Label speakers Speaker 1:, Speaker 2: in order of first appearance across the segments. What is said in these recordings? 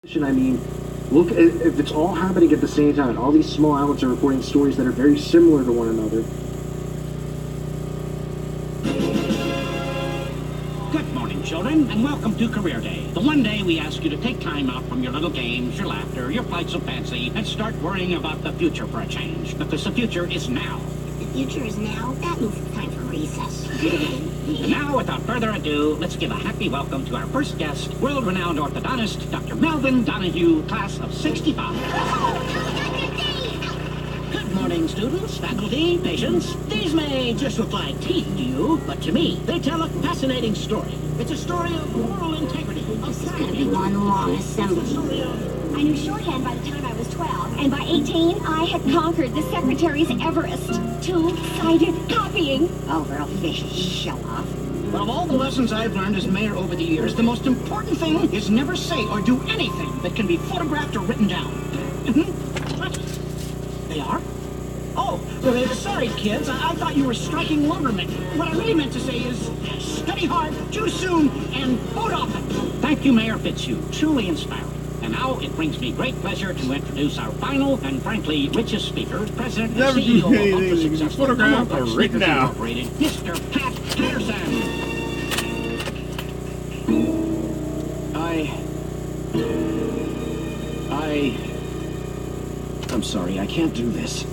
Speaker 1: I mean, look, if it's all happening at the same time, and all these small outlets are reporting stories that are very similar to one another.
Speaker 2: Good morning, children, and welcome to Career Day. The one day we ask you to take time out from your little games, your laughter, your flights of fancy, and start worrying about the future for a change. Because the future is now.
Speaker 3: The future is now? That means it's time for recess.
Speaker 2: And now, without further ado, let's give a happy welcome to our first guest, world-renowned orthodontist, Dr. Melvin Donahue, class of 65. Good morning, students, faculty, patients. These may just look like teeth to you, but to me, they tell a fascinating story. It's a story of moral integrity.
Speaker 3: This is going to be one long assembly.
Speaker 4: I knew shorthand by the time I was 12, and by 18, I had conquered the Secretary's Everest. Two-sided copying.
Speaker 3: Overall vicious show-off.
Speaker 2: But of all the lessons I've learned as mayor over the years, the most important thing is never say or do anything that can be photographed or written down. What? They are? Oh, sorry, kids. I thought you were striking lumbermen. What I really meant to say is study hard, do soon, and vote often. Thank you, Mayor Fitzhugh. Truly inspiring. And now it brings me great pleasure to introduce our final and frankly richest speaker, President and CEO of the successful
Speaker 5: photograph or written down.
Speaker 2: Incorporated, Mr. Pat Patterson.
Speaker 1: I'm sorry, I can't do this.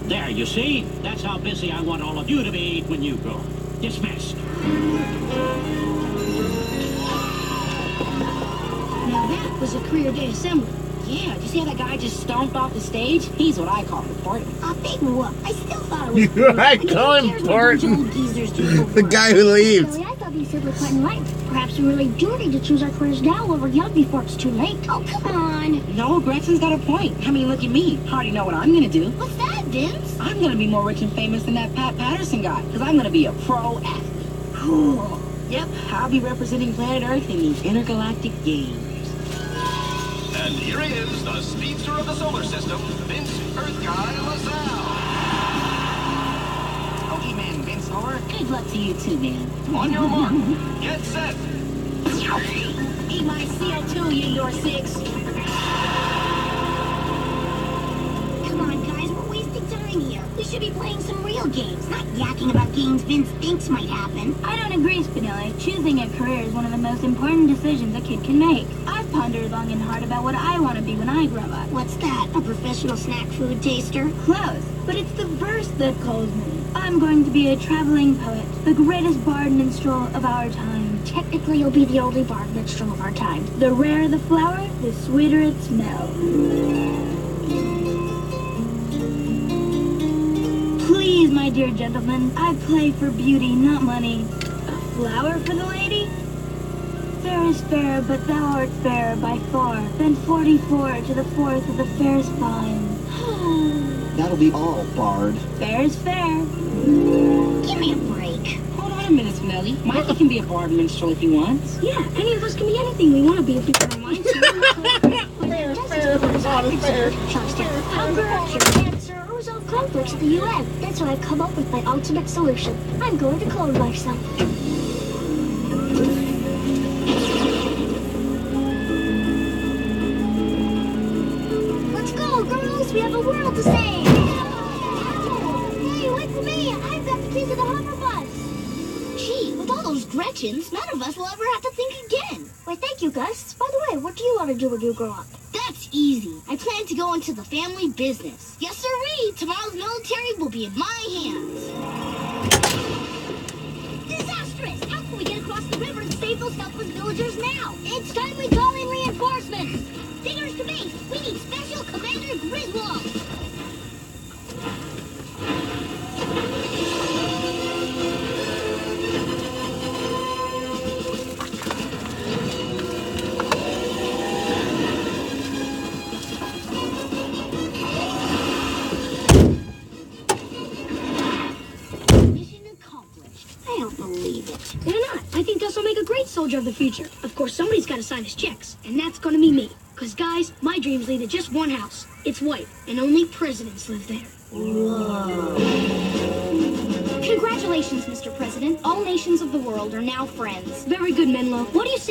Speaker 2: There, you see? That's how busy I want all of you to be when you go. Dismissed.
Speaker 4: Now that was a Career Day assembly.
Speaker 3: Yeah, did you see how that guy just stomped off the stage? He's what I call important.
Speaker 4: A big whoop. I still thought it was
Speaker 5: I call him important. The guy who leaves.
Speaker 4: Silly, I thought these said we're cutting right. Perhaps we really do need to choose our careers now while we're young before it's too late. Oh, come on.
Speaker 3: No, Gregson's got a point. I mean, look at me. I already know what I'm gonna do.
Speaker 4: What's that, Vince?
Speaker 3: I'm gonna be more rich and famous than that Pat Patterson guy, because I'm gonna be a pro athlete.
Speaker 4: Cool.
Speaker 3: Yep, I'll be representing planet Earth in these intergalactic games.
Speaker 6: And here he is, the speedster of the solar system, Vince Earth Guy LaSalle.
Speaker 3: Okay, man, Vince Homer. Good luck to you too, man.
Speaker 6: On your mark, get set.
Speaker 3: Eat my CO2, you your six.
Speaker 4: Come on, guys. We're wasting time here. We should be playing some real games, not yakking about games Vince thinks might happen.
Speaker 7: I don't agree, Spinelli. Choosing a career is one of the most important decisions a kid can make. I've pondered long and hard about what I want to be when I grow up.
Speaker 4: What's that? A professional snack food taster?
Speaker 7: Close, but it's the verse that calls me. I'm going to be a traveling poet, the greatest bard minstrel of our time.
Speaker 4: Technically, you'll be the only bard minstrel of our time.
Speaker 7: The rarer the flower, the sweeter it smells. Please, my dear gentlemen, I play for beauty, not money. A flower for the lady? Fair is fair, but thou art fairer by far than 44 to the fourth of the fairest vine.
Speaker 1: That'll be all, Bard.
Speaker 7: Fair is fair.
Speaker 4: Give me a break.
Speaker 3: Hold on a minute, Spinelli. Mikey can be a bard minstrel if he wants.
Speaker 4: Yeah, any of us can be anything we want to be if we put our minds to it. Hunger, cure cancer, or resolve conflicts at the UN. That's why I've come up with my ultimate solution. I'm going to clone myself. Let's go, girls! We have a world to save! Hey, wait for me! I've got the keys to the hover bus! Gee, with all those Gretchens, none of us will ever have to think again. Why, thank you, Gus. By the way, what do you want to do when you grow up? That's easy. I plan to go into the family business. Yes, sirree! Tomorrow's military will be in my hands. Disastrous! How can we get across the river and save those helpless villagers now? It's time we call in reinforcements! Diggers to base! We need Special Commander Griswold! Mission accomplished. I don't believe it. Why not? I think this will make a great soldier of the future. Of course, somebody's got to sign his checks, and that's going to be me. Because, guys, my dreams lead to just one house. It's white, and only presidents live there. Whoa. Congratulations, Mr. President. All nations of the world are now friends.
Speaker 7: Very good, Menlo.
Speaker 4: What do you say?